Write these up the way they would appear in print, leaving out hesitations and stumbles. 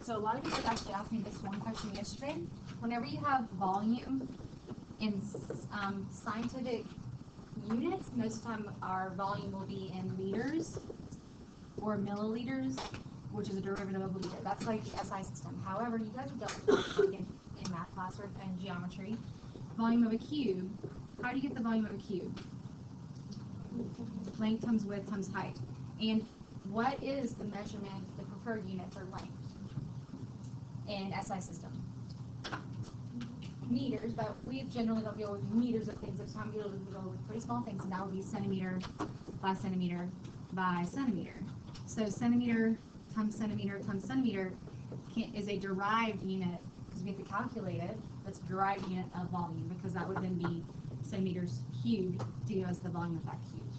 so a lot of people actually asked me this one question yesterday. Whenever you have volume in scientific units, most of the time our volume will be in liters or milliliters, which is a derivative of a liter. That's like the SI system. However, you guys have dealt with that in math class or in geometry. Volume of a cube. How do you get the volume of a cube? Length times width times height. And what is the measurement, the preferred unit for length in SI system? Meters, but we generally don't deal with meters of things. Every time we deal with pretty small things, and that would be centimeter by centimeter by centimeter. So centimeter times centimeter times centimeter is a derived unit, because we have to calculate it. That's a derived unit of volume, because that would then be centimeters cubed to give us the volume of that cube.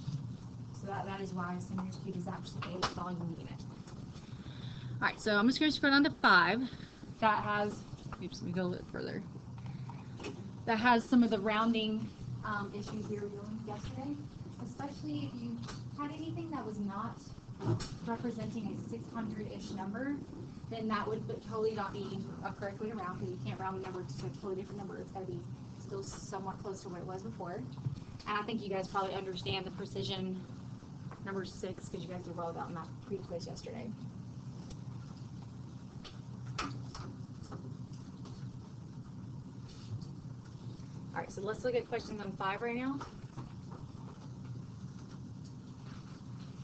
So that is why centimeters cubed is actually a volume unit. All right, so I'm just going to scroll down to 5. That has, oops, let me go a little bit further. That has some of the rounding issues we were dealing with yesterday, especially if you had anything that was not representing a 600-ish number, then that would totally not be a correct way to round, because you can't round a number to a totally different number. It's got to be still somewhat close to what it was before. And I think you guys probably understand the precision number 6, because you guys did well about that pre-quiz yesterday. All right, so let's look at questions on 5 right now.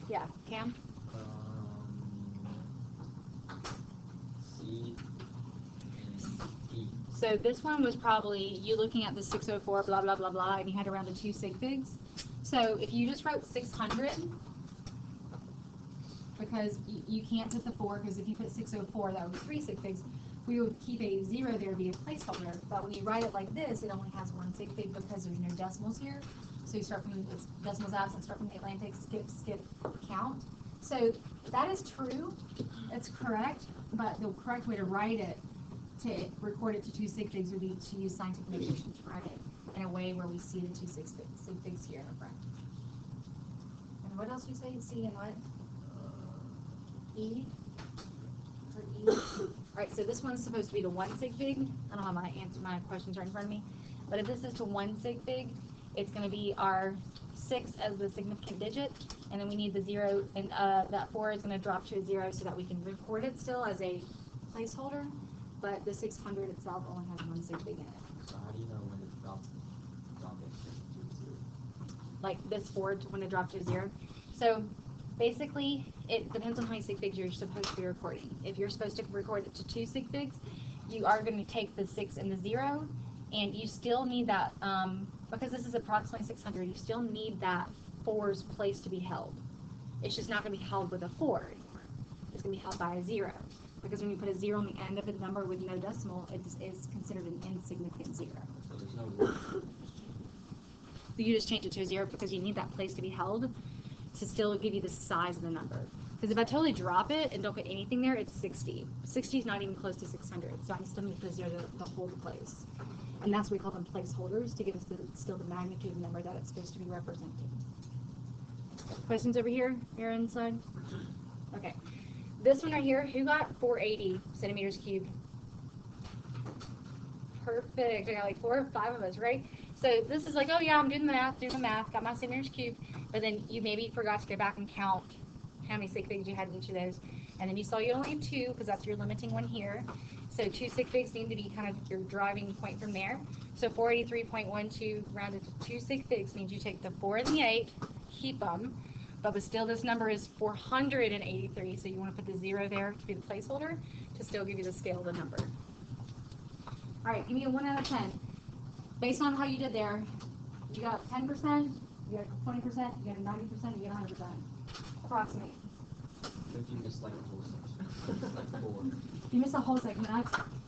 Yeah, Cam? C and D. So this one was probably you looking at the 604, blah, blah, blah, blah, and you had around the 2 sig figs. So if you just wrote 600, because you can't put the 4, because if you put 604, that would be 3 sig figs. We would keep a 0 there to be a placeholder, but when you write it like this, it only has 1 sig fig because there's no decimals here. So you start from it's decimals absent, start from the Atlantic, skip, count. So that is true, it's correct, but the correct way to write it, to record it to 2 sig figs, would be to use scientific notation to write it in a way where we see the 2 sig figs here in the front. And what else do you say? C and what? E? For E? Alright, so this one's supposed to be the 1 sig fig. I don't have my questions right in front of me. But if this is to 1 sig fig, it's going to be our 6 as the significant digit, and then we need the 0, and that 4 is going to drop to a 0 so that we can record it still as a placeholder, but the 600 itself only has 1 sig fig in it. So how do you know when to drop it to 0? Like this 4 when it dropped to 0. So basically, it depends on how many sig figs you're supposed to be recording. If you're supposed to record it to 2 sig figs, you are going to take the 6 and the 0, and you still need that, because this is approximately 600, you still need that 4's place to be held. It's just not going to be held with a 4 anymore. It's going to be held by a 0. Because when you put a 0 on the end of a number with no decimal, it is considered an insignificant 0. So there's no So you just change it to a 0 because you need that place to be held to still give you the size of the number. Because if I totally drop it and don't put anything there, it's 60. 60 is not even close to 600, so I still need to put a 0 to hold the place. And that's what we call them placeholders, to give us still the magnitude of the number that it's supposed to be representing. Questions over here? Aaron's side? Okay. This one right here, who got 480 centimeters cubed? Perfect. I got like 4 or 5 of us, right? So this is like, oh yeah, I'm doing the math, got my centimeters cubed, but then you maybe forgot to go back and count how many sig figs you had in each of those. And then you saw you only have 2, because that's your limiting one here. So 2 sig figs seem to be kind of your driving point from there. So 483.12 rounded to 2 sig figs means you take the 4 and the 8, keep them, but still this number is 483, so you want to put the 0 there to be the placeholder to still give you the scale of the number. All right, give me a 1 out of 10. Based on how you did there, you got 10%, you got 20%, you got 90%, you got 100%. Approximate. If you miss like a whole section, like 4. If you miss a whole segment,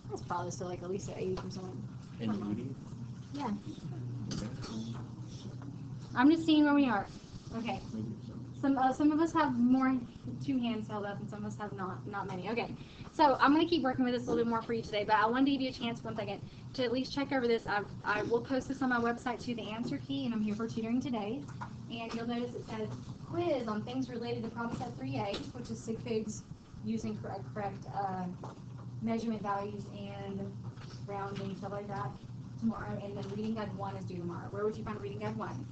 that's probably still like at least 80%. Yeah. I'm just seeing where we are. Okay. Some of us have more 2 hands held up, and some of us have not many. Okay. So I'm going to keep working with this a little bit more for you today, but I wanted to give you a chance, one second, to at least check over this. I will post this on my website to the answer key, and I'm here for tutoring today. And you'll notice it says quiz on things related to problem set 3A, which is sig figs using correct measurement values and rounding, stuff like that tomorrow, and then reading guide 1 is due tomorrow. Where would you find reading guide 1?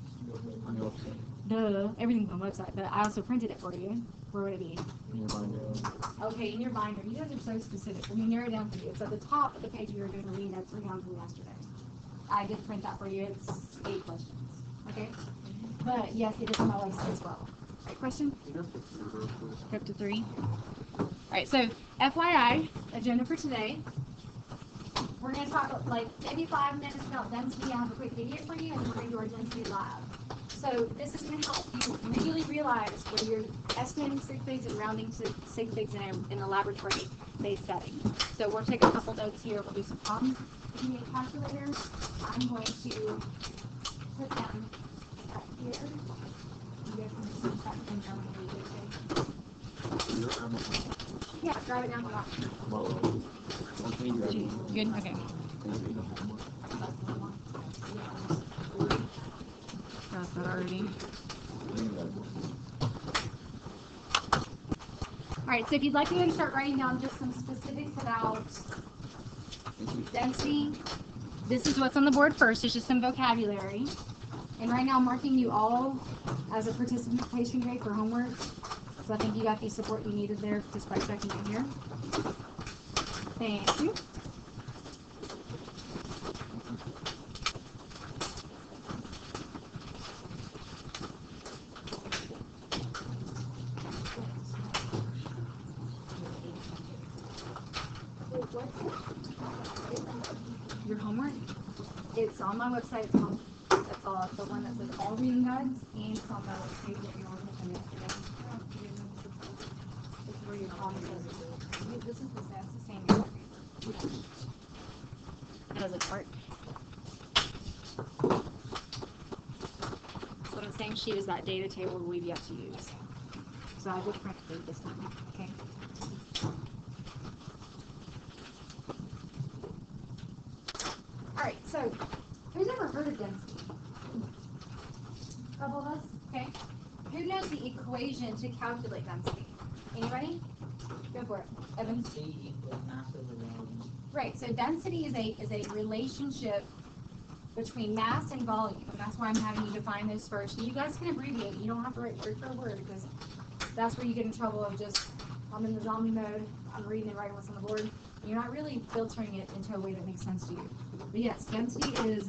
On your website. Duh, everything's on the website, but I also printed it for you. Where would it be? On your binder. Okay, in your binder. You guys are so specific. Let me narrow it down for you. It's at the top of the page we were doing the reading guide 3 on from yesterday. I did print that for you. It's 8 questions. Okay? But yes, it is on my website as well. Right, question? Up to 3. Alright, so FYI, agenda for today. We're going to talk like maybe 5 minutes about density. I have a quick video for you, and then we're going to do our density lab. So this is going to help you really realize when you're estimating sig figs and rounding sig figs in a laboratory-based setting. So we'll take a couple notes here. We'll do some problems. If you need a calculator, I'm going to put them up here. You guys can see that in yeah, grab it down the bottom. Good? Okay. Got that already. Alright, so if you'd like me to start writing down just some specifics about density, this is what's on the board first. It's just some vocabulary. And right now I'm marking you all as a participation grade for homework. So I think you got the support you needed there just by checking in here. Thank you. Your homework? It's on my website. That's all. The one that says all reading guides, and it's on the page that you were looking at yesterday. It's where your homework is. This is the same. That doesn't work. So what I'm saying, sheet is that data table we've yet to use. So I will print it this time. Okay. Alright, so who's ever heard of density? A couple of us? Okay. Who knows the equation to calculate density? Anybody? Go for it. Evan? C equals mass over volume. Right, so density is a relationship between mass and volume, and that's why I'm having you define those first. And you guys can abbreviate. You don't have to write word for word, because that's where you get in trouble of just, I'm in the zombie mode, I'm reading and writing what's on the board. You're not really filtering it into a way that makes sense to you. But yes, density is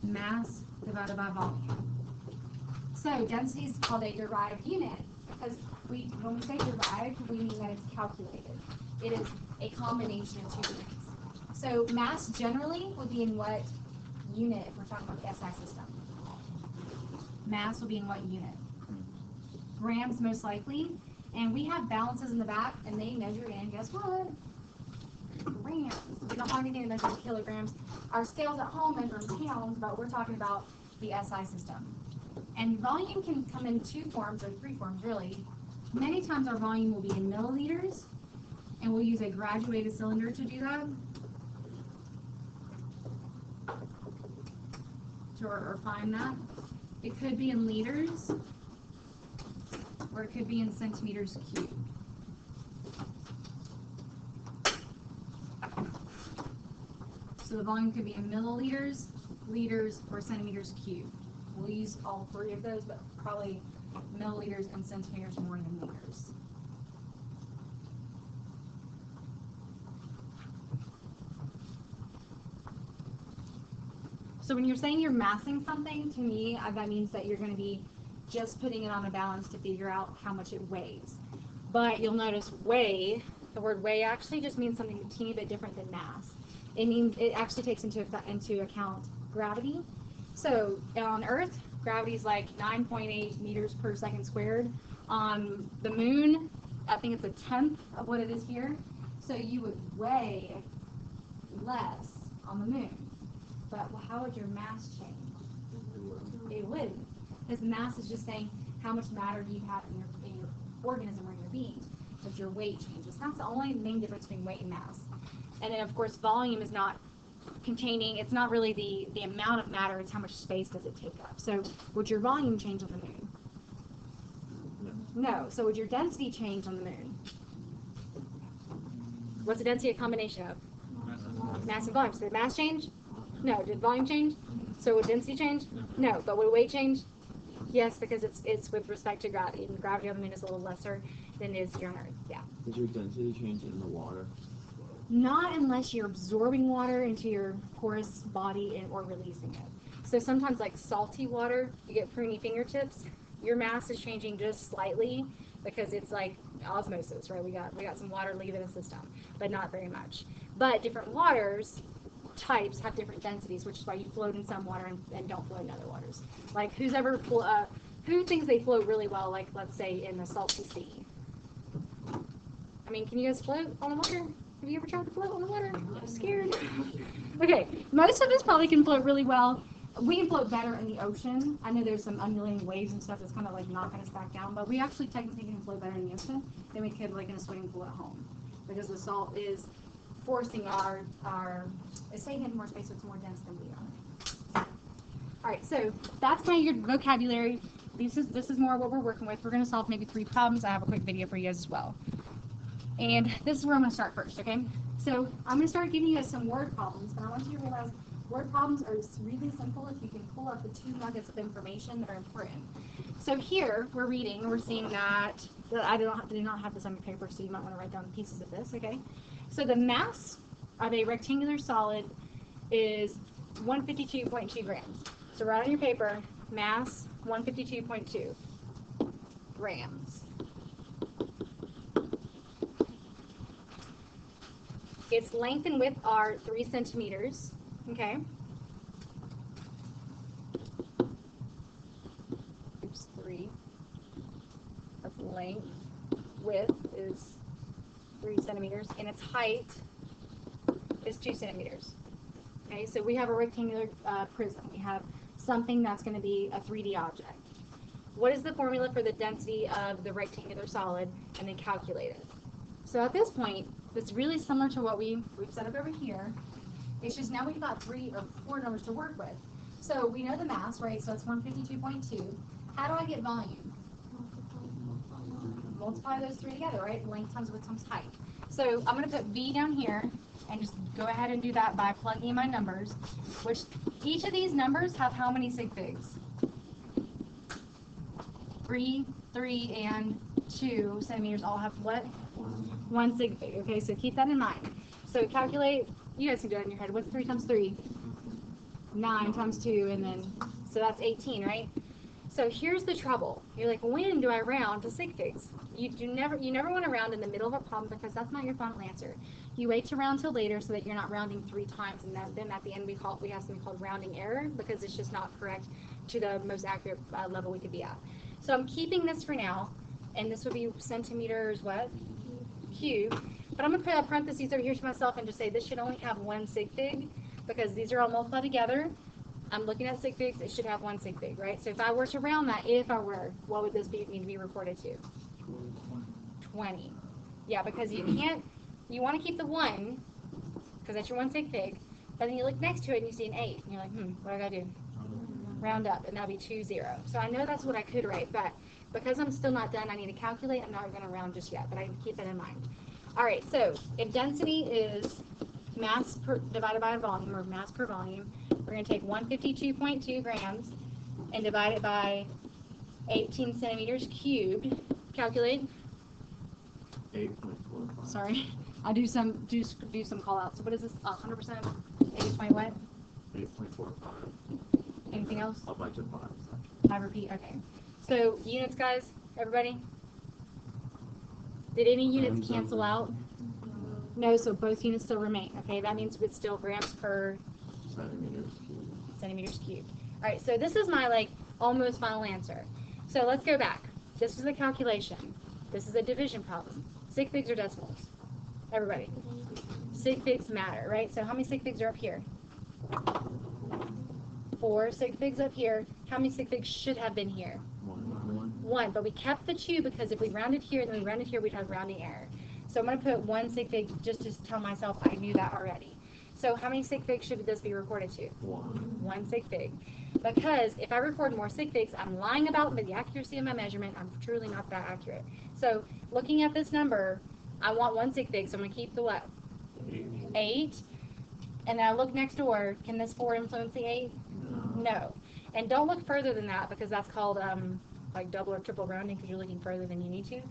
mass divided by volume. So density is called a derived unit, because when we say derived, we mean that it's calculated. It is a combination of 2 units. So mass generally would be in what unit if we're talking about the SI system? Mass will be in what unit? Grams most likely. And we have balances in the back, and they measure in, guess what? Grams. We don't have anything that measures in kilograms. Our scales at home measure in pounds, but we're talking about the SI system. And volume can come in 2 forms, or 3 forms really. Many times our volume will be in milliliters, and we'll use a graduated cylinder to do that. Or find that. It could be in liters, or it could be in centimeters cubed. So the volume could be in milliliters, liters, or centimeters cubed. We'll use all 3 of those, but probably milliliters and centimeters more than liters. So when you're saying you're massing something, to me, that means that you're going to be just putting it on a balance to figure out how much it weighs. But you'll notice weigh, the word weigh actually just means something a teeny bit different than mass. It means it actually takes into account gravity. So on Earth, gravity is like 9.8 meters per second squared. On the moon, I think it's 1/10 of what it is here. So you would weigh less on the moon. But how would your mass change? It wouldn't. Because mass is just saying how much matter you have in your organism or your being. But your weight changes. That's the only main difference between weight and mass. And then, of course, volume is not containing, it's not really the amount of matter, it's how much space does it take up. So would your volume change on the moon? No. So would your density change on the moon? What's the density a combination of? Mass and volume. So did mass change? No. Did volume change? So would density change? No. But would weight change? Yes, because it's with respect to gravity. And gravity on the moon is a little lesser than it is here on Earth. Yeah. Does your density change in the water? Not unless you're absorbing water into your porous body or releasing it. So sometimes like salty water, you get pruny fingertips, your mass is changing just slightly because it's like osmosis, right? We got some water leaving the system, but not very much. But different waters types have different densities, which is why you float in some water and don't float in other waters. Like who thinks they float really well, like let's say in the salty sea? I mean, can you guys float on the water? Have you ever tried to float on the water? I'm scared. Okay, most of us probably can float really well. We can float better in the ocean. I know there's some undulating waves and stuff that's kind of like knocking us back down, but we actually technically can float better in the ocean than we could like in a swimming pool at home, because the salt is forcing it's taking up more space, so it's more dense than we are. All right, so that's kind of your vocabulary. This is more what we're working with. We're going to solve maybe 3 problems. I have a quick video for you guys as well. And this is where I'm going to start first, okay? So I'm going to start giving you guys some word problems, but I want you to realize word problems are really simple if you can pull up the 2 nuggets of information that are important. So here we're reading, we're seeing that I did not have this on your paper, so you might want to write down pieces of this, okay? So the mass of a rectangular solid is 152.2 grams. So write on your paper, mass 152.2 grams. Its length and width are 3 centimeters, okay? Oops, 3. That's length. Width is 3 centimeters, and its height is 2 centimeters. Okay, so we have a rectangular prism. We have something that's going to be a 3D object. What is the formula for the density of the rectangular solid, and then calculate it? So at this point, it's really similar to what we've set up over here. It's just now we've got 3 or 4 numbers to work with. So we know the mass, right? So it's 152.2. How do I get volume? Multiply those 3 together, right? Length times width times height. So I'm going to put V down here and just go ahead and do that by plugging in my numbers, which each of these numbers have how many sig figs? 3, 3, and 2 centimeters all have what? 1 sig fig. Okay, so keep that in mind. So calculate, you guys can do it in your head. What's 3 times 3? 9 times 2, and then, so that's 18, right? So here's the trouble. You're like, when do I round to sig figs? You never want to round in the middle of a problem, because that's not your final answer. You wait to round till later so that you're not rounding 3 times, and then at the end we have something called rounding error, because it's just not correct to the most accurate level we could be at. So I'm keeping this for now, and this would be centimeters what? Cube. But I'm going to put a parentheses over here to myself and just say this should only have 1 sig fig, because these are all multiplied together. I'm looking at sig figs, it should have 1 sig fig, right? So if I were to round that, what would this need to be recorded to? 20. Yeah, because you want to keep the 1, because that's your 1 sig fig, but then you look next to it and you see an 8, and you're like, what do I got to do? Round up, and that'll be 20. So I know that's what I could write, but because I'm still not done, I need to calculate. I'm not going to round just yet, but I can keep that in mind. All right, so if density is mass divided by volume, or mass per volume, we're going to take 152.2 grams and divide it by 18 centimeters cubed. Calculate. 8.45. Sorry, I do some call outs. So what is this? 100%? 8 point what? 8.45. Anything else? Up by 5. I repeat. Okay. So units, guys. Everybody. Did any units cancel out? No. So both units still remain. Okay. That means it's still grams per centimeters cubed. All right. So this is my almost final answer. So let's go back. This is a calculation. This is a division problem. Sig figs or decimals? Everybody. Sig figs matter, right? So how many sig figs are up here? 4 sig figs up here. How many sig figs should have been here? 1. But we kept the 2 because if we rounded here and then we rounded here, we'd have rounding error. So I'm going to put 1 sig fig just to tell myself I knew that already. So how many sig figs should this be recorded to? 1 sig fig. Because if I record more sig figs, I'm lying about the accuracy of my measurement. I'm truly not that accurate. So looking at this number, I want 1 sig fig, so I'm going to keep the what? 8. And then I look next door. Can this 4 influence the 8? No. And don't look further than that because that's called like double or triple rounding because you're looking further than you need to.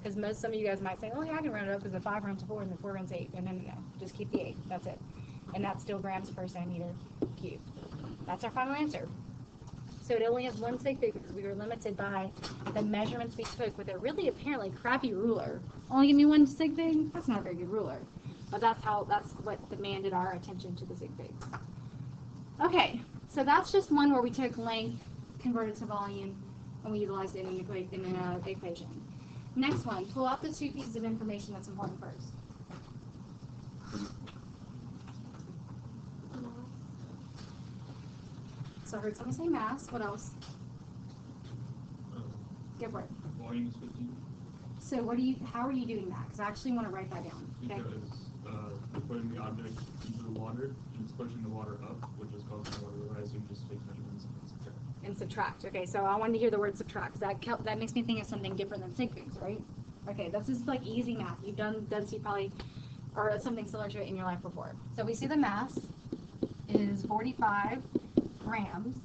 Because some of you guys might say, oh yeah, I can round it up because the 5 rounds to 4 and the 4 rounds 8. No. Just keep the 8. That's it. And that's still grams per centimeter cubed. That's our final answer. So it only has one sig fig because we were limited by the measurements we took with a really apparently crappy ruler. Only give me one sig fig? That's not a very good ruler. But that's what demanded our attention to the sig figs. Okay, so that's just one where we took length, converted to volume, and we utilized it in an equation. Next one, pull out the 2 pieces of information that's important first. So I heard someone say mass. What else? Go for it. Volume is 15. So how are you doing that? Because I actually want to write that down. Okay. Because you're putting the object into the water, and it's pushing the water up, which is causing the water to rise. You just take measurements and subtract. And subtract. Okay, so I wanted to hear the word subtract. That makes me think of something different than sig figs, right? Okay, this is like easy math. You've done density probably, or something similar to it in your life before. So we see the mass is 45 grams,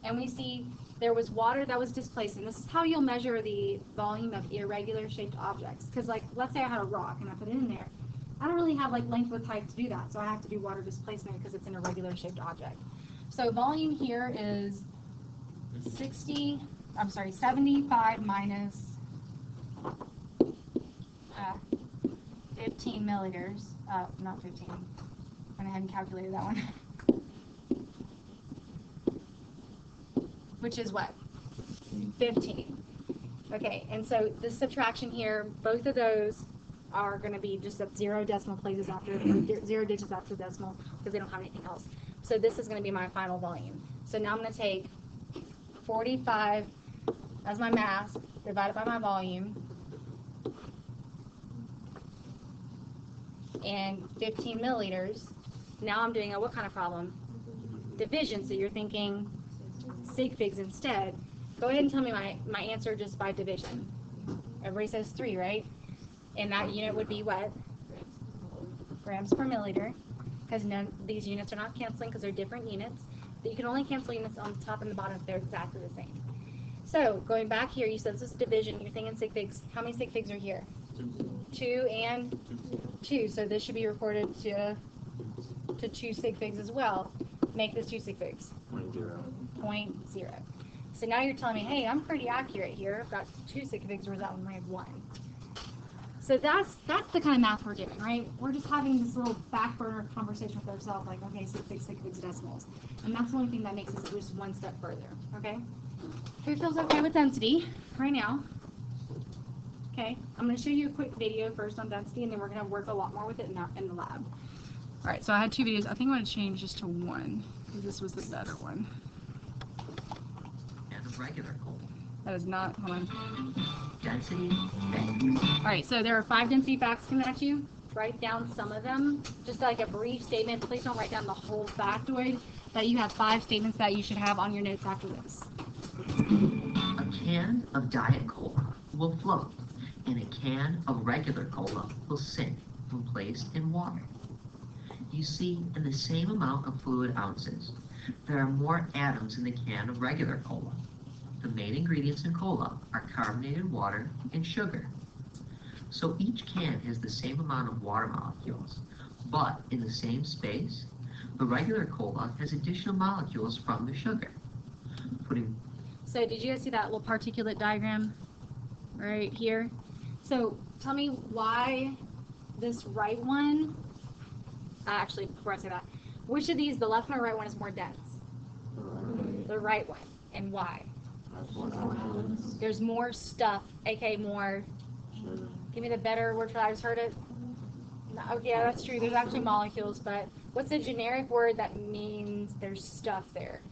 and we see there was water that was displaced, and this is how you'll measure the volume of irregular shaped objects. Because like, let's say I had a rock and I put it in there. I don't really have like length with height to do that, so I have to do water displacement because it's an irregular shaped object. So volume here is 75 minus 15 milliliters. Not 15. Went ahead and calculated that one. Which is what? 15. Okay, and so this subtraction here, both of those are going to be just at 0 decimal places after, 0 digits after decimal, because they don't have anything else. So this is going to be my final volume. So now I'm going to take 45 as my mass, divided by my volume, and 15 milliliters. Now I'm doing a what kind of problem? Division, so you're thinking sig figs instead. Go ahead and tell me my answer just by division. Everybody says 3, right? And that unit would be what? Grams per milliliter. Because these units are not canceling because they're different units. But you can only cancel units on the top and the bottom if they're exactly the same. So going back here, you said this is division. You're thinking sig figs. How many sig figs are here? 2 and 2. So this should be recorded to 2 sig figs as well. Make this 2 sig figs. 0.0. So now you're telling me, hey, I'm pretty accurate here. I've got 2 sig figs, whereas that one might have 1. So that's the kind of math we're doing, right? We're just having this little back burner conversation with ourselves, like, okay, sig figs, decimals. And that's the only thing that makes us just one step further, okay? Who feels okay with density right now? Okay, I'm going to show you a quick video first on density, and then we're going to work a lot more with it in the lab. All right, so I had 2 videos. I think I'm going to change just to 1, because this was the better one. And a regular cold. That is not, hold on. Density facts. All right, so there are 5 density facts coming at you. Write down some of them, just like a brief statement. Please don't write down the whole factoid, but you have 5 statements that you should have on your notes after this. A can of Diet Cola will float, and a can of regular cola will sink when placed in water. You see, in the same amount of fluid ounces, there are more atoms in the can of regular cola. The main ingredients in cola are carbonated water and sugar. So each can has the same amount of water molecules, but in the same space, the regular cola has additional molecules from the sugar. So did you guys see that little particulate diagram right here? So tell me why this right one, actually before I say that, which of these, the left one or right one, is more dense? The right one. And why? There's more stuff, aka more, give me the better word for that, I just heard it. No, okay, yeah, that's true, there's actually molecules, but what's the generic word that means there's stuff there?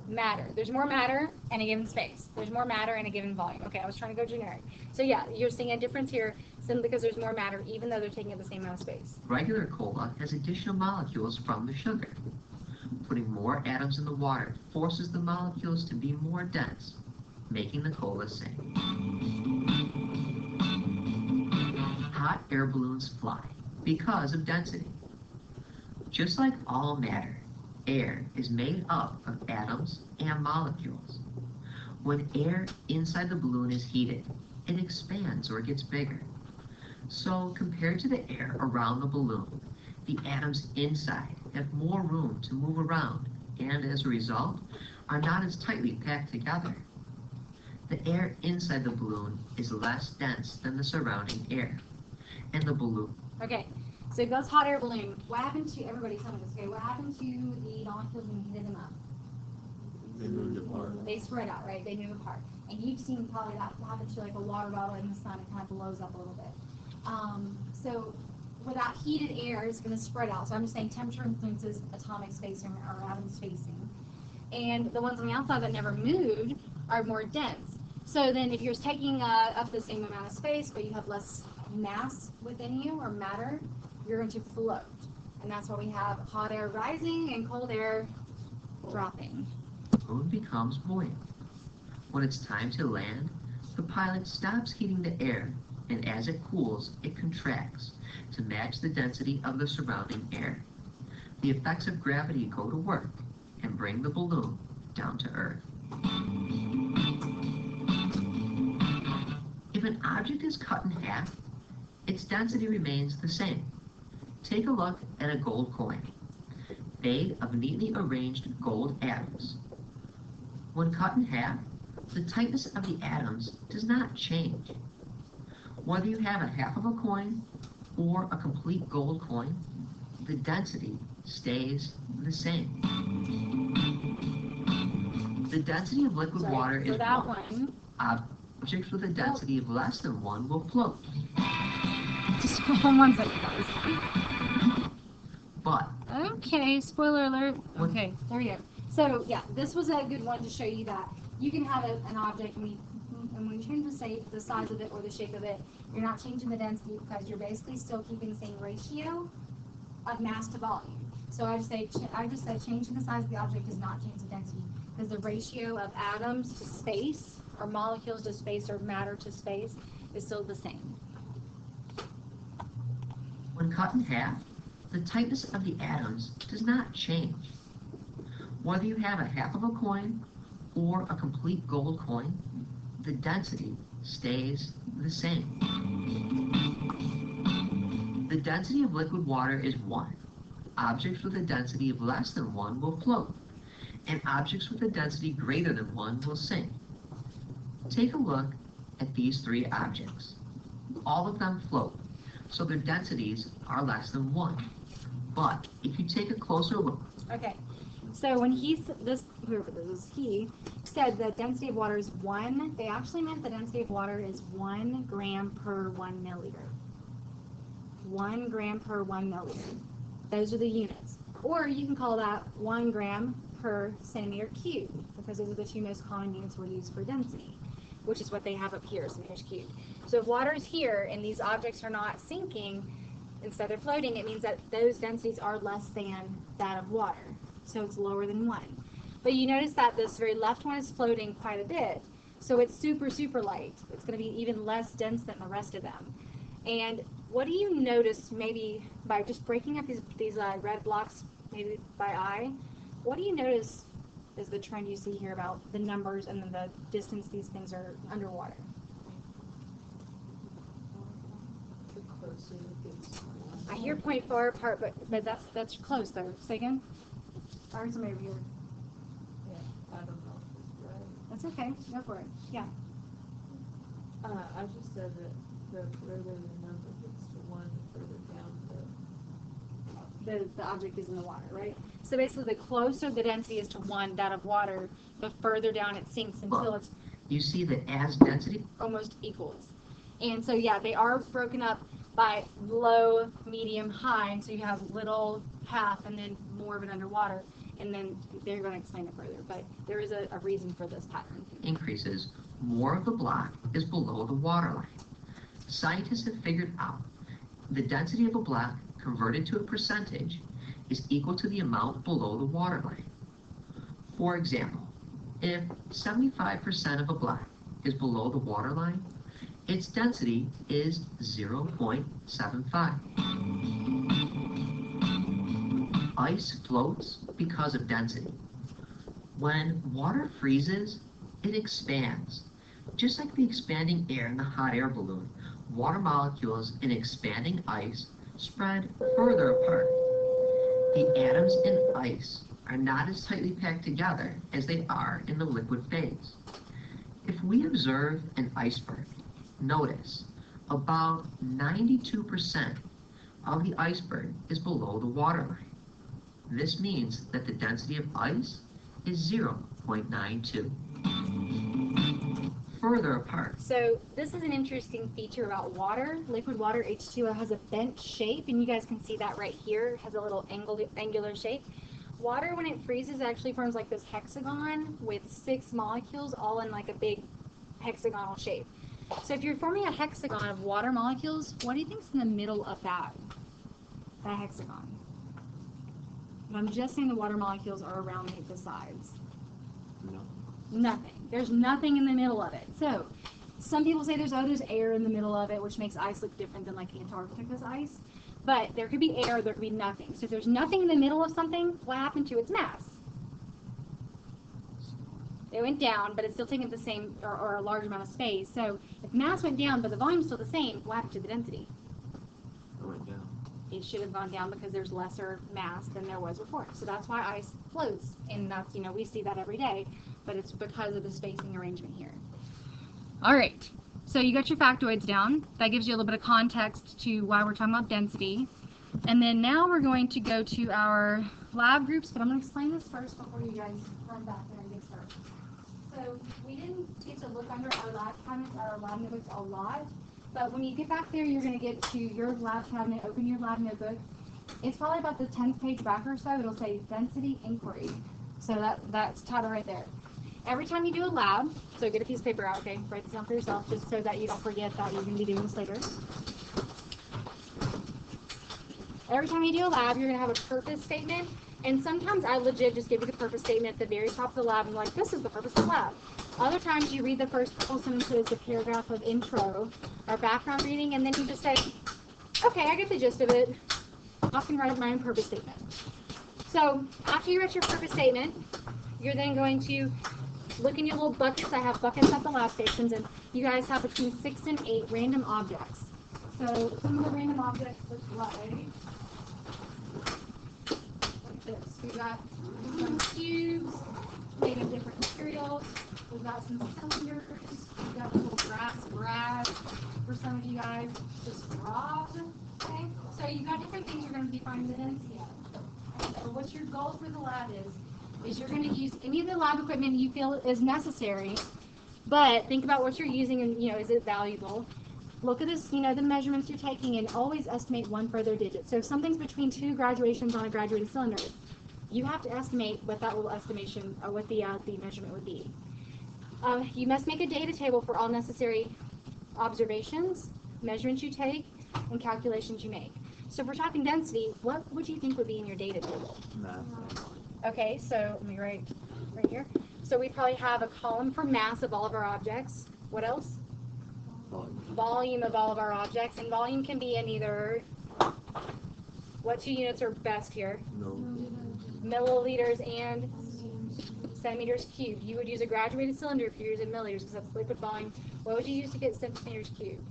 Matter. There's more matter in a given space. There's more matter in a given volume. Okay, I was trying to go generic. So yeah, you're seeing a difference here simply because there's more matter even though they're taking up the same amount of space. Regular cola has additional molecules from the sugar. Putting more atoms in the water forces the molecules to be more dense, making the cola sink. Hot air balloons fly, because of density. Just like all matter, air is made up of atoms and molecules. When air inside the balloon is heated, it expands or gets bigger. So compared to the air around the balloon, the atoms inside have more room to move around and as a result are not as tightly packed together. The air inside the balloon is less dense than the surrounding air, and the balloon. Okay, so it goes hot air balloon. What happened to, everybody tell me this, okay, what happened to the molecules when you heated them up? They moved apart. They spread out, right? They move apart. And you've seen probably that happen to like a water bottle in the sun, it kind of blows up a little bit. So where that heated air is going to spread out. So I'm just saying temperature influences atomic spacing or atom spacing. And the ones on the outside that never moved are more dense. So then if you're taking up the same amount of space, but you have less mass within you or matter, you're going to float. And that's why we have hot air rising and cold air dropping. The balloon becomes buoyant. When it's time to land, the pilot stops heating the air, and as it cools, it contracts to match the density of the surrounding air. The effects of gravity go to work and bring the balloon down to Earth. If an object is cut in half, its density remains the same. Take a look at a gold coin, made of neatly arranged gold atoms. When cut in half, the tightness of the atoms does not change. Whether you have a half of a coin or a complete gold coin, the density stays the same. The density of liquid water is 1. Objects with a density of less than 1 will float. Just hold on 1 second, guys. But Okay, spoiler alert. Okay, there we go. So yeah, this was a good one to show you that you can have an object and when you change the size of it or the shape of it, you're not changing the density because you're basically still keeping the same ratio of mass to volume. So I just said changing the size of the object does not change the density because the ratio of atoms to space or molecules to space or matter to space is still the same. when cut in half, the tightness of the atoms does not change. Whether you have a half of a coin or a complete gold coin, the density stays the same. The density of liquid water is 1. Objects with a density of less than 1 will float, and objects with a density greater than 1 will sink. Take a look at these 3 objects. All of them float, so their densities are less than 1. But if you take a closer look, Okay, so when whoever this is, he said the density of water is 1, they actually meant the density of water is 1 gram per 1 milliliter. 1 gram per 1 milliliter. Those are the units. Or you can call that 1 gram per centimeter cubed, because those are the 2 most common units we use for density, which is what they have up here, centimeters cubed. So if water is here and these objects are not sinking, instead they're floating, it means that those densities are less than that of water. So it's lower than 1. But you notice that this very left one is floating quite a bit. So it's super, super light. It's going to be even less dense than the rest of them. And what do you notice, maybe by just breaking up these red blocks, maybe by eye, what do you notice is the trend you see here about the numbers and then the distance these things are underwater? I hear point far apart, but that's close though. Say again? I heard somebody over here. I don't know if it's right. That's okay. Go for it. Yeah. I just said that the further the number gets to 1, the further down The object is in the water, right? So basically, the closer the density is to 1, that of water, the further down it sinks until it's you see that as density almost equals. And so, yeah, they are broken up by low, medium, high. And so you have little, half, and then more of it underwater. And then they're going to explain it further. But there is a reason for this pattern. increases, more of the block is below the waterline. Scientists have figured out the density of a block converted to a percentage is equal to the amount below the waterline. For example, if 75% of a block is below the waterline, its density is 0.75. Ice floats because of density. When water freezes, it expands. Just like the expanding air in the hot air balloon, water molecules in expanding ice spread further apart. The atoms in ice are not as tightly packed together as they are in the liquid phase. If we observe an iceberg, notice about 92% of the iceberg is below the waterline. This means that the density of ice is 0.92. Further apart. So this is an interesting feature about water. Liquid water, H2O, has a bent shape, and you guys can see that right here. It has a little angular shape. Water, when it freezes, actually forms like this hexagon with 6 molecules all in like a big hexagonal shape. So if you're forming a hexagon of water molecules, what do you think's in the middle of that hexagon? And I'm just saying the water molecules are around the sides. No. Nothing. There's nothing in the middle of it. So some people say there's air in the middle of it, which makes ice look different than like Antarctica's ice. But there could be air, there could be nothing. So if there's nothing in the middle of something, what happened to its mass? It went down, but it's still taking the same or a large amount of space. So if mass went down, but the volume's still the same, what happened to the density? It went down. It should have gone down because there's lesser mass than there was before. So that's why ice floats, and that's, we see that every day, but it's because of the spacing arrangement here. All right, so you got your factoids down. That gives you a little bit of context to why we're talking about density. And then now we're going to go to our lab groups, but I'm going to explain this first before you guys run back there and get started. So we didn't get to look under our lab cabinets, our lab notebooks a lot. But when you get back there, you're going to get to your lab cabinet, open your lab notebook. It's probably about the 10th page back or so. It'll say density inquiry. So that's titled right there. Every time you do a lab, so get a piece of paper out, okay? Write this down for yourself just so that you don't forget that you're going to be doing this later. Every time you do a lab, you're going to have a purpose statement. And sometimes I legit just give you the purpose statement at the very top of the lab and like, this is the purpose of the lab. Other times you read the first couple sentences, the paragraph of intro or background reading, and then you just say, okay, I get the gist of it. I can write my own purpose statement. So after you write your purpose statement, you're then going to look in your little buckets. I have buckets at the lab stations, and you guys have between 6 and 8 random objects. So some of the random objects look like this. We've got some cubes made of different materials. We've got some cylinders. We've got a little brass brad for some of you guys. Just rods. Okay? So you've got different things you're going to be finding the density of. So what your goal for the lab is you're going to use any of the lab equipment you feel is necessary, but think about what you're using and, is it valuable? Look at this, the measurements you're taking, and always estimate one further digit. So if something's between 2 graduations on a graduated cylinder, you have to estimate what that little estimation, or what the measurement would be. You must make a data table for all necessary observations, measurements you take, and calculations you make. So if we're talking density, what would you think would be in your data table? Math. Okay, so let me write right here. So we probably have a column for mass of all of our objects. What else? Volume of all of our objects. And volume can be in either, what 2 units are best here? No. Milliliters and centimeters cubed. You would use a graduated cylinder if you're using milliliters because that's liquid volume. What would you use to get centimeters cubed?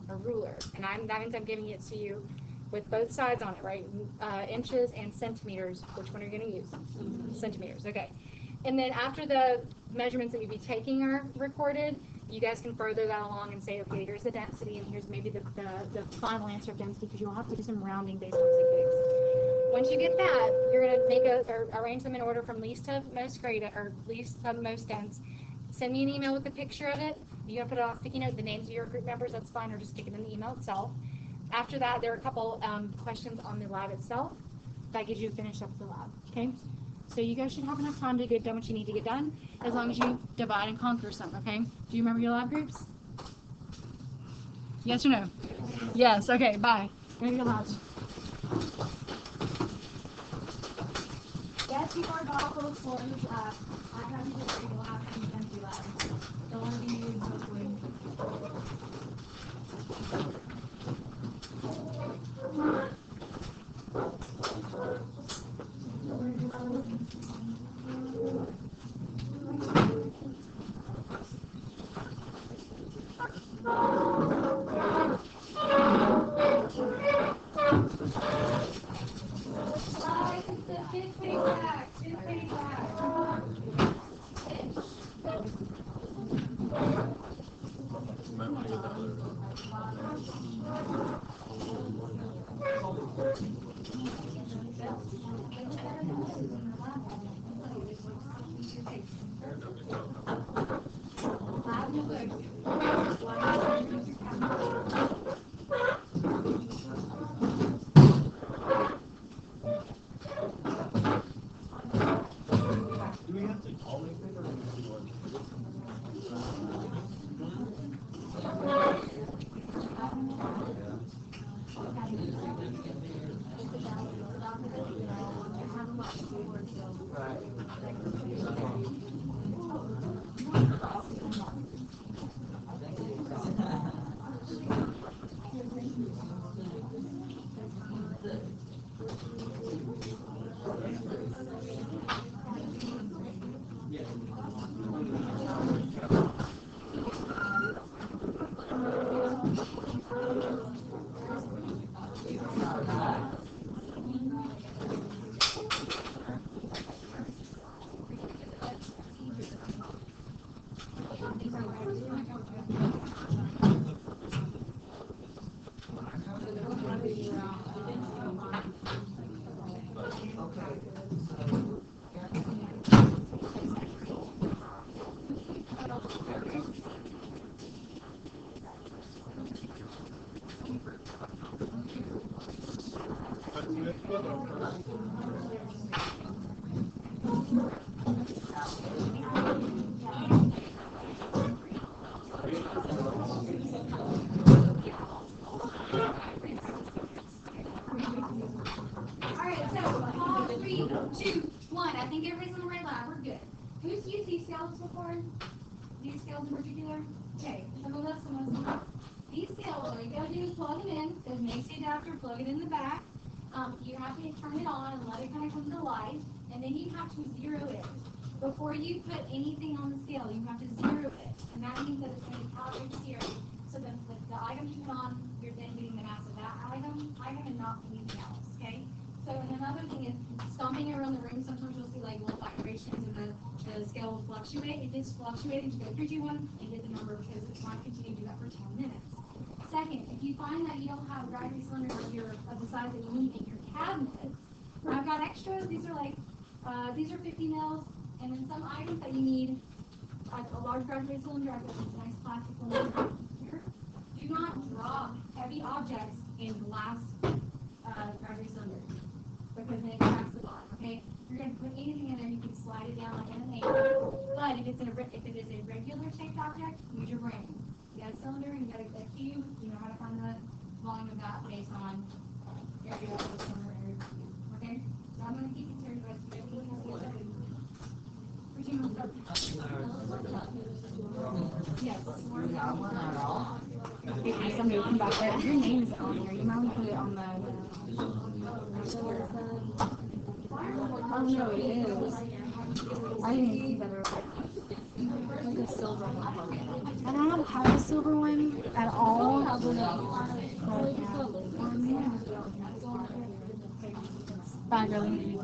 A ruler. And that means I'm giving it to you with both sides on it, right? Inches and centimeters. Which one are you going to use? Centimeters. Okay. And then after the measurements that you'd be taking are recorded, you guys can further that along and say, okay, here's the density, and here's maybe the final answer of density, because you'll have to do some rounding based on sig. Once you get that, you're going to arrange them in order from least to most graded, or least to most dense. Send me an email with a picture of it. You're going to put it on a sticky note, the names of your group members, that's fine, or just stick it in the email itself. After that, there are a couple questions on the lab itself. That gives you a finish up the lab, okay? So you guys should have enough time to get done what you need to get done, as long as you divide and conquer some, okay? Do you remember your lab groups? Yes or no? Yes, okay, bye. Go to your labs. Yes, you are golf floors. I have you just read the lab and empty lab. Don't want to be used, hopefully. might want to get that other. Do we have to call anything or do we want Alright, so, 3, 2, 1. I think everybody's on the right line. We're good. Who's used these scales before? These scales in particular? Okay, some of us, some of us not. These scales, all you gotta do is plug them in. There's an AC adapter, plug it in the back. You have to turn it on and let it kind of come to life. And then you have to zero it. Before you put anything on the scale, you have to zero it. And that means that it's going to be calibrated zero. So then the item you put on, you're then getting the mass of that item and not anything else, okay? So and another thing is stomping around the room, sometimes you'll see like little vibrations and the scale will fluctuate. If it's fluctuating, just go 3, 2, 1 and get the number because it might continue to do that for 10 minutes. Second, if you find that you don't have gravity cylinders of the size that you need in your cabinet, I've got extras. These are like, these are 50 mils, and then some items that you need, like a large gravity cylinder, I've got these nice plastic ones here. Do not drop heavy objects in glass gravity cylinders because then it cracks the bottom. Okay, if you're going to put anything in there, you can slide it down like an angle. But if it is a regular shaped object, use your brain. You got a cylinder, you got a cube, you know how to find the volume of that based on area of the cylinder area of the cube. Okay, so I'm going to keep it here, guys. Yes. Okay, somebody come back there. Your name is on here. You might want to put it on the. Oh no, it is. I didn't even see that. Like a silver one. I don't have a silver one at all. Bye, girlie.